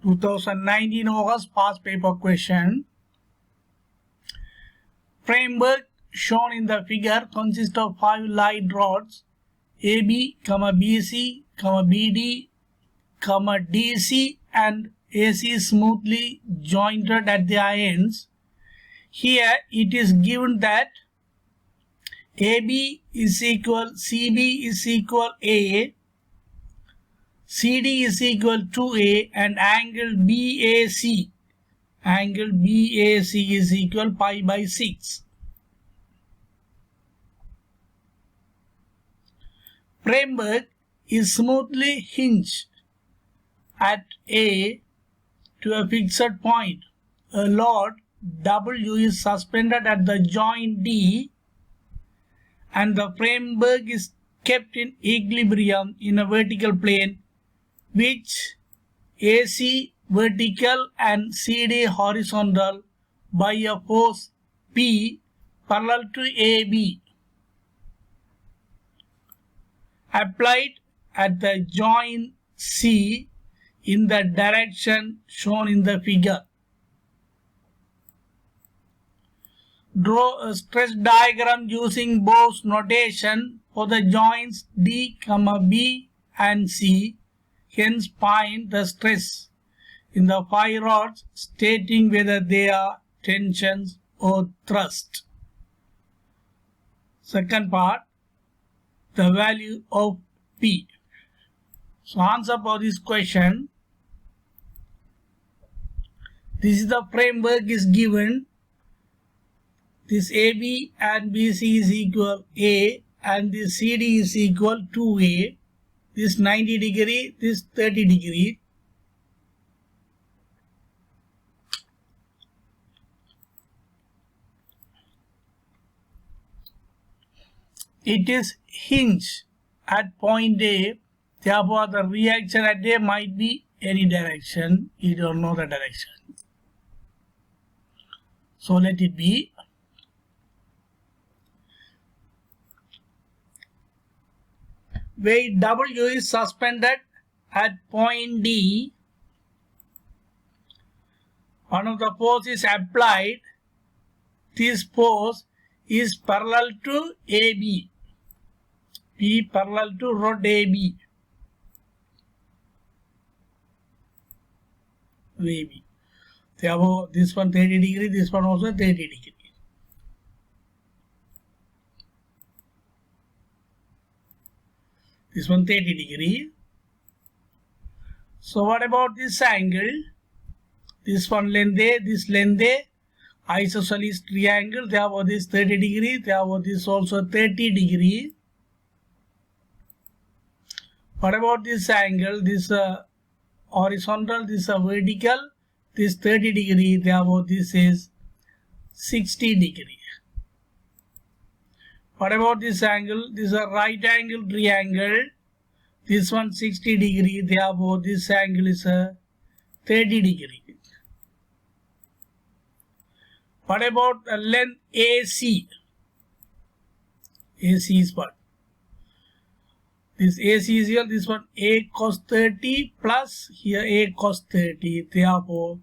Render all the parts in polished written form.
2019 August past paper question. Framework shown in the figure consists of 5 light rods AB, BC, BD, DC and AC smoothly jointed at their ends. Here it is given that AB is equal, CB is equal A, CD is equal to A, and angle BAC is equal pi by 6. Framework is smoothly hinged at A to a fixed point. A load W is suspended at the joint D and the framework is kept in equilibrium in a vertical plane which AC vertical and CD horizontal by a force P parallel to AB applied at the joint C in the direction shown in the figure. Draw a stress diagram using Bose notation for the joints D, B and C. Hence find the stress in the 5 rods, stating whether they are tensions or thrust. Second part, the value of P. So answer for this question. This is the framework is given. This AB and BC is equal A and this CD is equal to A. This 90 degree, this 30 degree. It is hinged at point A, therefore the reaction at A might be any direction. You don't know the direction. So let it be. Weight W is suspended at point D. One of the force is applied. This force is parallel to AB. P parallel to rod AB. AB. Therefore, this one 30 degree, this one also 30 degree. This one 30 degree. So what about this angle? This one length A, this length A, isosceles triangle, therefore this 30 degree, therefore this also 30 degree. What about this angle? This horizontal, this vertical, this 30 degree, therefore this is 60 degree. What about this angle? This is a right angle triangle. This one 60 degree, therefore this angle is a 30 degree. What about the length AC? AC is what? This AC is here, this one A cos 30 plus here A cos 30. Therefore,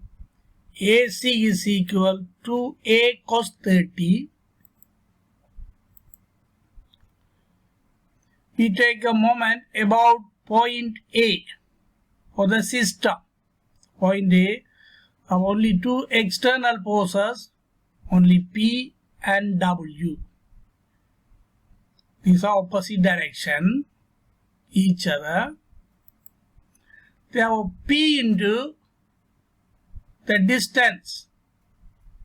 AC is equal to A cos 30. We take a moment about point A for the system. Point A have only 2 external forces, only P and W. These are opposite direction each other. Therefore, P into the distance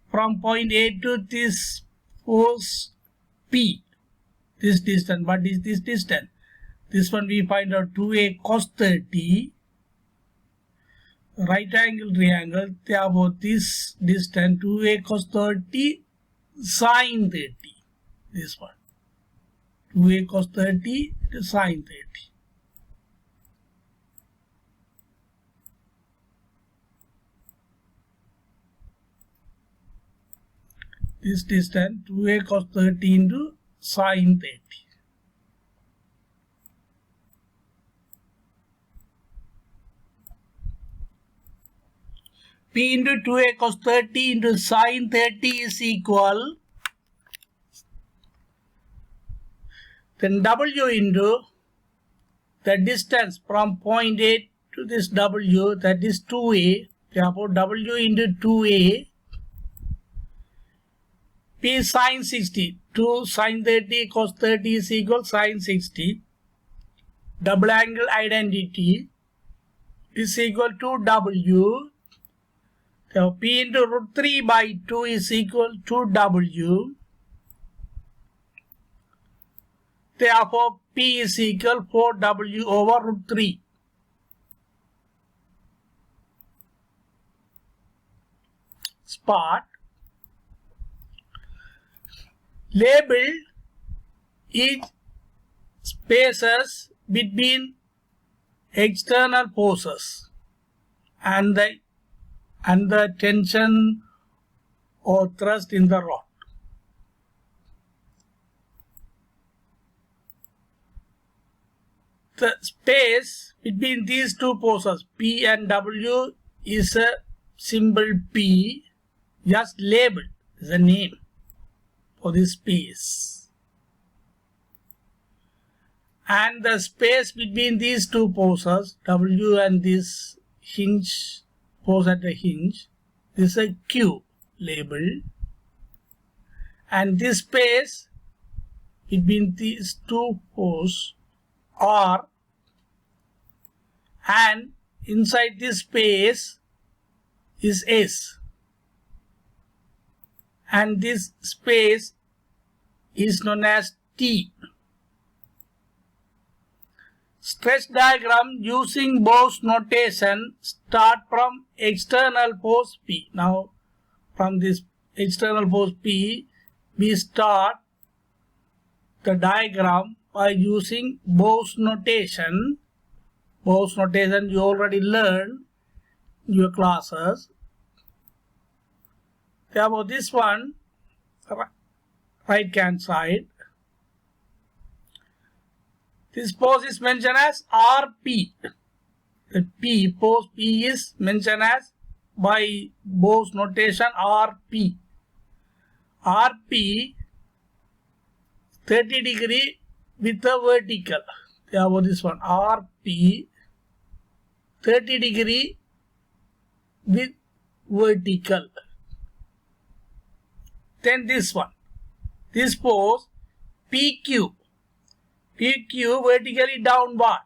from point A to this force P. This distance, what is this distance? This one we find out 2A cos 30, right angle triangle, therefore this distance 2A cos 30 sin 30, this one, 2A cos 30 to sin 30. This distance 2A cos 30 into sin 30. P into 2a cos 30 into sin 30 is equal, then W into the distance from point A to this W, that is 2a, therefore W into 2a, P sin 60, 2 sin 30 cos 30 is equal sin 60, double angle identity is equal to W, so P into root 3 by 2 is equal to W, therefore P is equal 4W over root 3. Spot. Label each spaces between external forces and the tension or thrust in the rod. The space between these two forces P and W is a symbol P, just labeled as a name for this space. And the space between these two forces, W and this hinge, force at the hinge, is a Q labeled. And this space between these two forces R, and inside this space is S, and this space is known as T. Stress diagram using Bose notation start from external force P. Now from this external force P, we start the diagram by using Bose notation. Bose notation you already learned in your classes. Therefore this one, right hand side, this force is mentioned as RP. The P, force P is mentioned as by Bose notation RP. RP 30 degree with the vertical. Therefore this one RP 30 degree with vertical. Then this one, this force PQ, PQ vertically downward.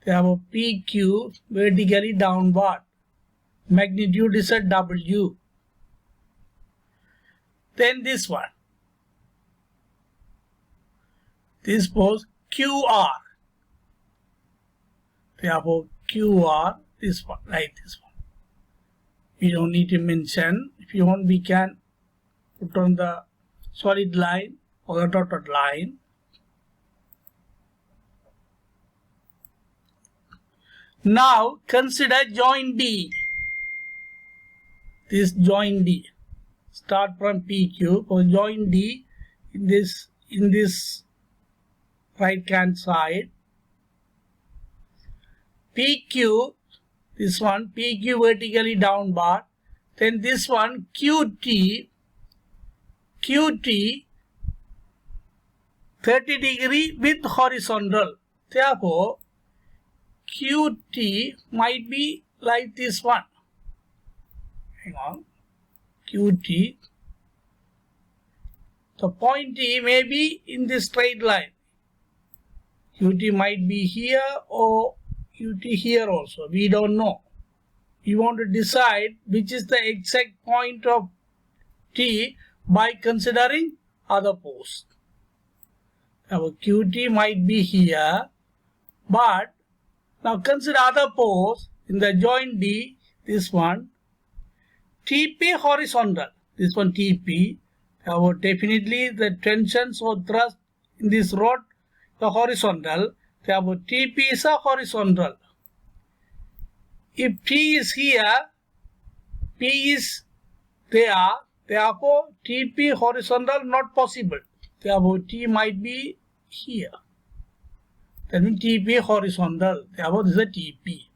Therefore PQ vertically downward. Magnitude is a W. Then this one, this force QR. Therefore QR, this one, like this one. We don't need to mention. If you want, we can put on the solid line or the dotted line. Now consider joint D. This joint D. Start from PQ for joint D in this right hand side. PQ, this one PQ vertically downward. Then this one QT 30 degree with horizontal. Therefore QT might be like this one. Hang on. QT. The point T may be in this straight line. QT might be here or QT here also. We don't know. You want to decide which is the exact point of T by considering other posts. Our QT might be here, but now consider other posts in the joint D, this one, TP horizontal, this one TP, definitely the tensions or thrust in this rod, the horizontal, therefore TP is a horizontal. If T is here, P is there, therefore TP horizontal not possible, therefore T might be here. That means TP horizontal, therefore this is a TP.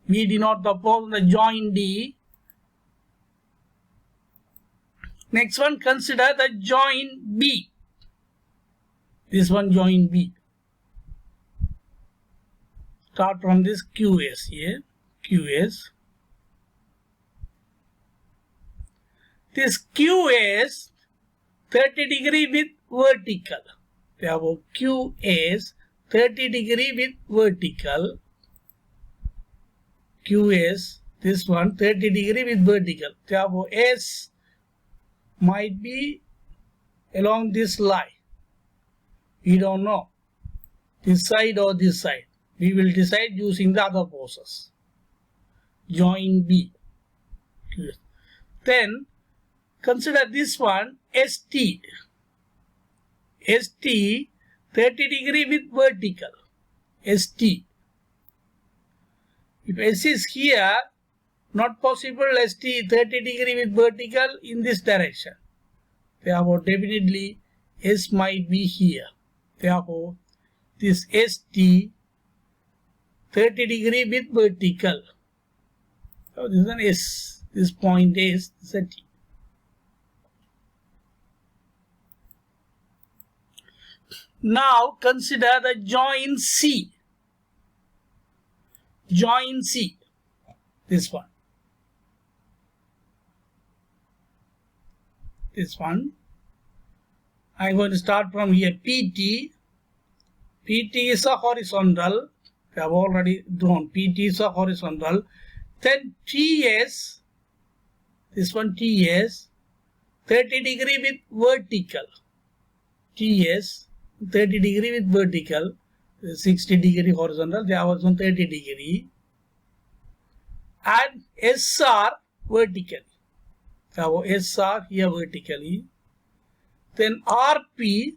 We denote the force on the joint D. Next one, consider the joint B. This one, joint B. Start from this QS here. QS. This QS 30 degree with vertical. Therefore, QS 30 degree with vertical. QS, this one 30 degree with vertical. Therefore, S might be along this line. We don't know this side or this side. We will decide using the other forces. Joint B. Then consider this one ST. ST 30 degree with vertical. ST. If S is here, not possible ST 30 degree with vertical in this direction. Therefore, definitely S might be here. Therefore, this ST 30 degree with vertical. So this is an S. This point is T. Now consider the joint C. Joint C. This one. This one. I am going to start from here. PT. PT is a horizontal. We have already drawn. PT is a horizontal. Then TS. This one TS. 30 degree with vertical. TS. 30 degree with vertical. 60 degree horizontal. They are also 30 degree. And SR vertically. So SR here vertically. Then RP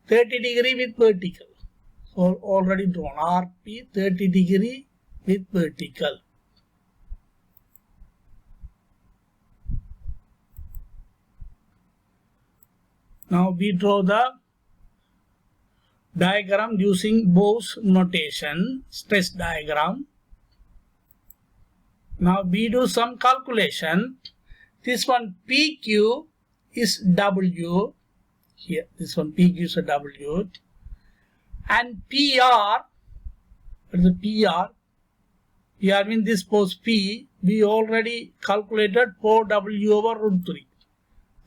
30 degree with vertical. So already drawn. RP 30 degree with vertical. Now we draw the diagram using Bose notation, stress diagram. Now we do some calculation. This one PQ is W. Here, this one PQ is a W. And PR, what is the PR? PR means this post P, we already calculated 4W over root 3.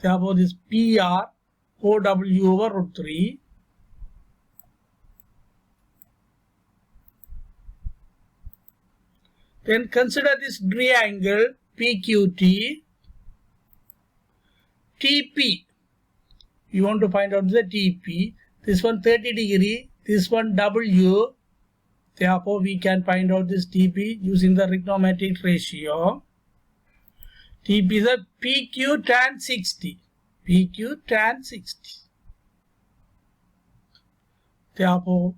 Therefore, this PR 4W over root 3. Then consider this triangle PQT. TP. You want to find out the TP. This one 30 degree. This one W. Therefore, we can find out this TP using the trigonometric ratio. TP is a PQ tan 60. PQ tan 60. Therefore,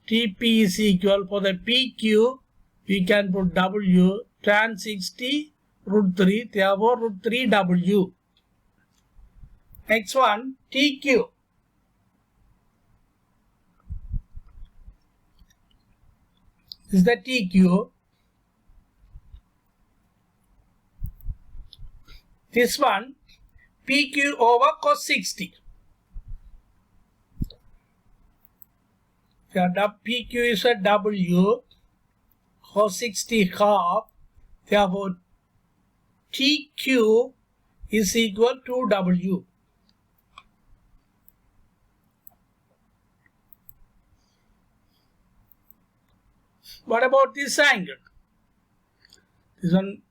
TP is equal for the PQ. We can put W tan 60 root 3. Therefore, root 3 W. Next one, TQ. This is the TQ. This one, PQ over cos 60. PQ is a W, cos 60 half. Therefore, TQ is equal to W. What about this angle? This one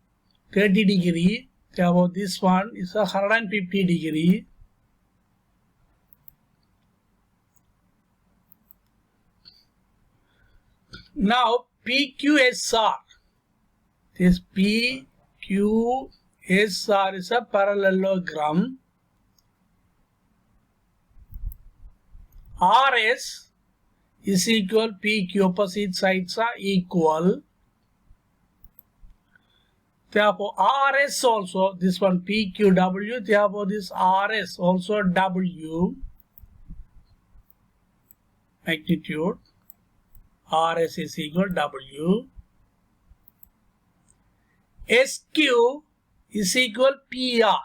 30 degree. Therefore, this one is 150 degree. Now, PQSR. This PQSR is a parallelogram. RS is equal PQ, opposite sides are equal. Therefore, RS also, this one PQW, therefore this RS also W, magnitude, RS is equal W. SQ is equal PR.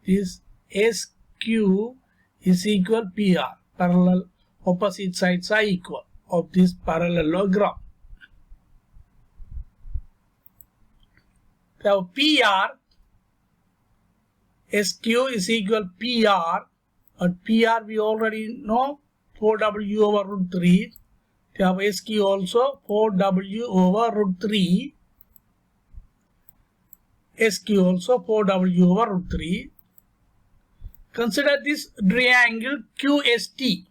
This SQ is equal PR. Parallel opposite sides are equal of this parallelogram. So PR, SQ is equal PR. At PR we already know 4W over root 3. We have SQ also 4W over root 3. SQ also 4W over root 3. Consider this triangle QST.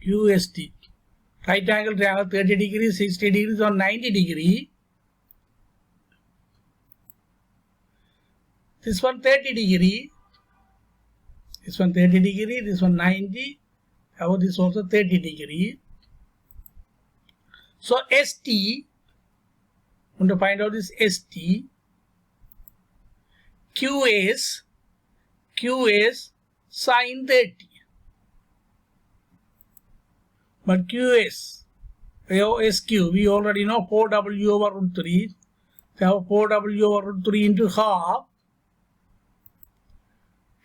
QST. Right angle triangle 30 degrees, 60 degrees or 90 degrees. This one 30 degree. This one 30 degree. This one 90. How this also 30 degree. So ST. I want to find out this ST. QS sin 30. But QS, SQ, we already know 4W over root 3. We have 4W over root 3 into half.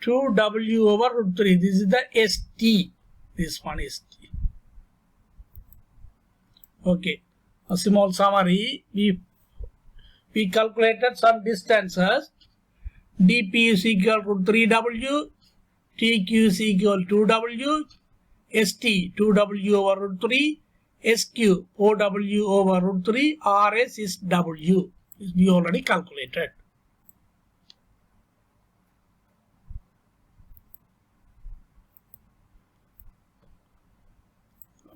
2W over root 3. This is the ST. This one is ST. Okay. A small summary. We calculated some distances. dP is equal to 3W, TQ is equal to 2W, ST 2W over root 3, SQ 4W over root 3, RS is W. We already calculated.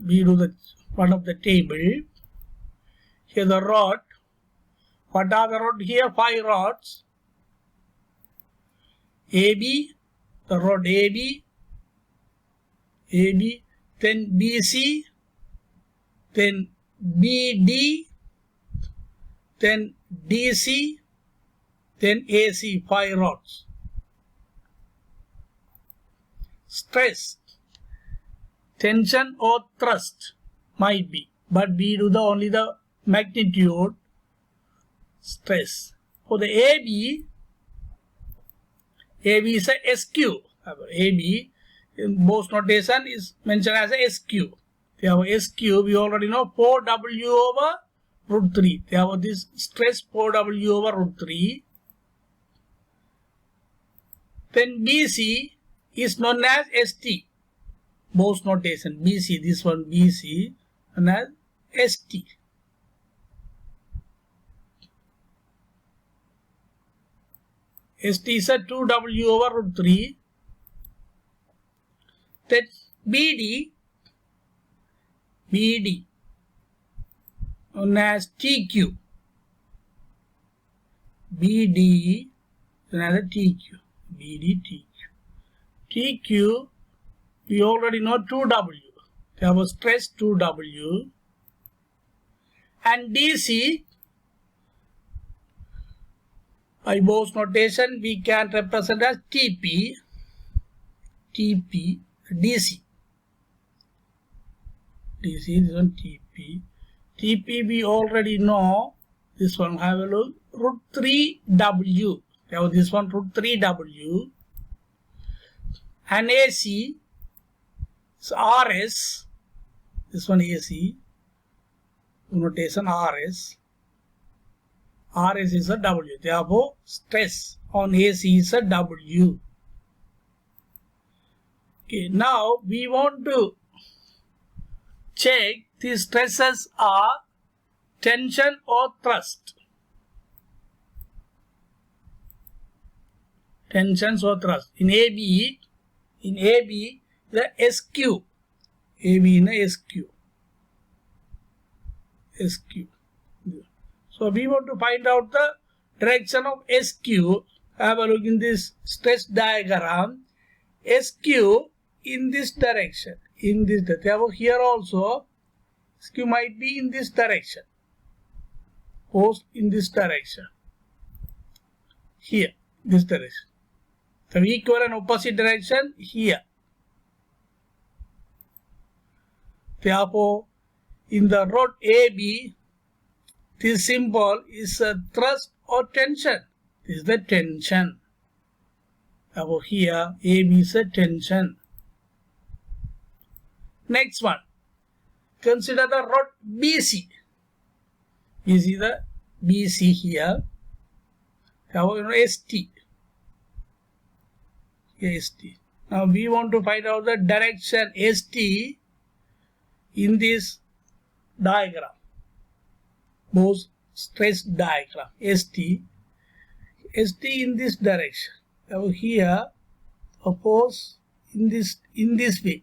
We do the one of the table. Here the rod. What are the rod here? 5 rods. AB, the rod AB, then BC, then BD, then DC, then AC, 5 rods. Stress, tension or thrust might be, but we do only the magnitude. Stress. For the AB is a SQ. AB in Bose notation is mentioned as a SQ. They have SQ, we already know 4W over root 3. They have this stress 4W over root 3. Then BC is known as ST. Bose notation. BC, this one BC, and as ST. ST is a 2W over root 3. Then BD known as TQ. BD known as TQ. BD, TQ. TQ, we already know 2W. They have a stress 2W. And DC, by Bose notation, we can represent as TP, DC. DC is on TP. TP we already know. This one have a look. Root 3W. Now this one root 3W. And AC is RS. This one AC. Notation RS. RS is a W. Therefore, stress on AC is a W. Okay, now we want to check the stresses are tension or thrust. Tensions or thrust. In AB, the SQ. AB in a SQ. SQ. So we want to find out the direction of SQ. Have a look in this stress diagram. SQ in this direction. Therefore, here also SQ might be in this direction. Post in this direction. Here, this direction. The equal and opposite direction here. Therefore, in the rod AB, this symbol is a thrust or tension. This is the tension. Over here, AB is a tension. Next one. Consider the rod BC. You see the BC here. Over ST. Here ST. Now we want to find out the direction ST in this diagram. Both stress diagram. ST in this direction. Over here, oppose in this way.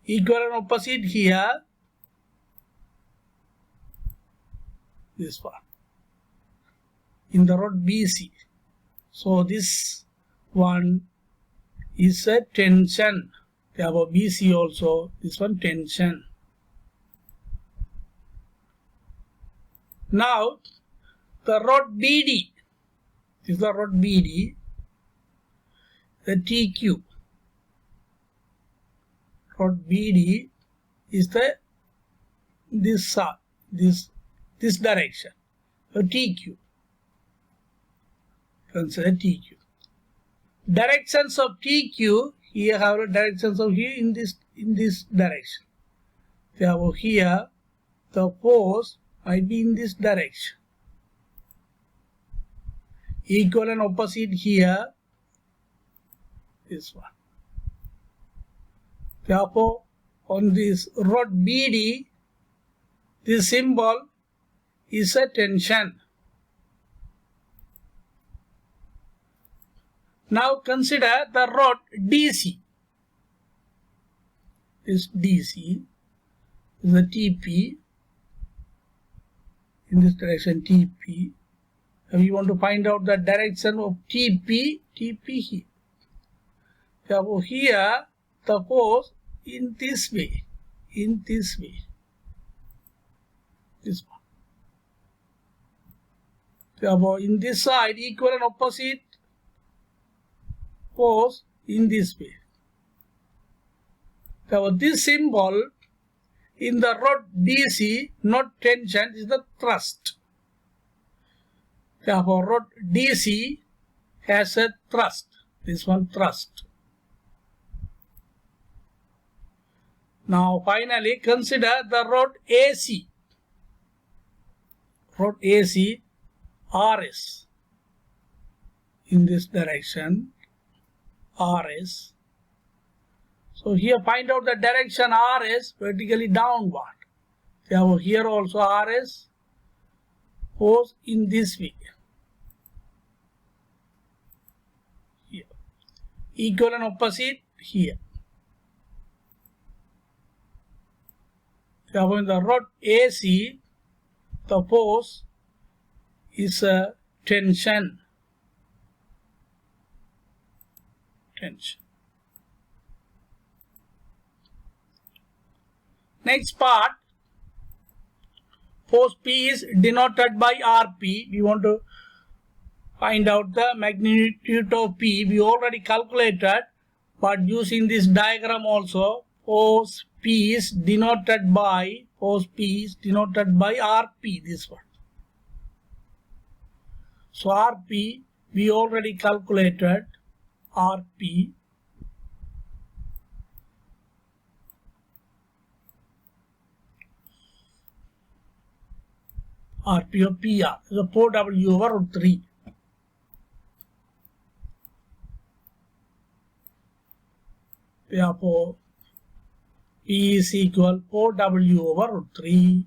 Equal and opposite here. This one. In the rod BC. So this one is a tension. Therefore BC also, this one tension. Now the rod BD. This is the rod BD. The TQ. Rod BD is this direction. So TQ. Consider TQ. Directions of TQ, here have the directions of here in this direction. Therefore here the force might be in this direction. Equal and opposite here, this one. Therefore on this rod BD, this symbol is a tension. Now consider the rod DC. This DC is the TP. In this direction TP. And we want to find out the direction of TP here. Therefore here the force in this way. This one. Therefore in this side equal and opposite force in this way. Therefore this symbol in the rod DC, not tension, is the thrust. Therefore rod DC has a thrust. This one thrust. Now finally consider the rod AC. Rod AC, RS. In this direction, RS. So here find out the direction RS vertically downward. Therefore here also RS force in this way. Here. Equal and opposite here. Therefore in the rod AC, the force is a tension. Next part, force P is denoted by RP. We want to find out the magnitude of P. We already calculated, but using this diagram also, force P is denoted by RP, this one. So RP, we already calculated RP. RP of PR is a 4W over root 3. Therefore, P is equal 4W over root 3.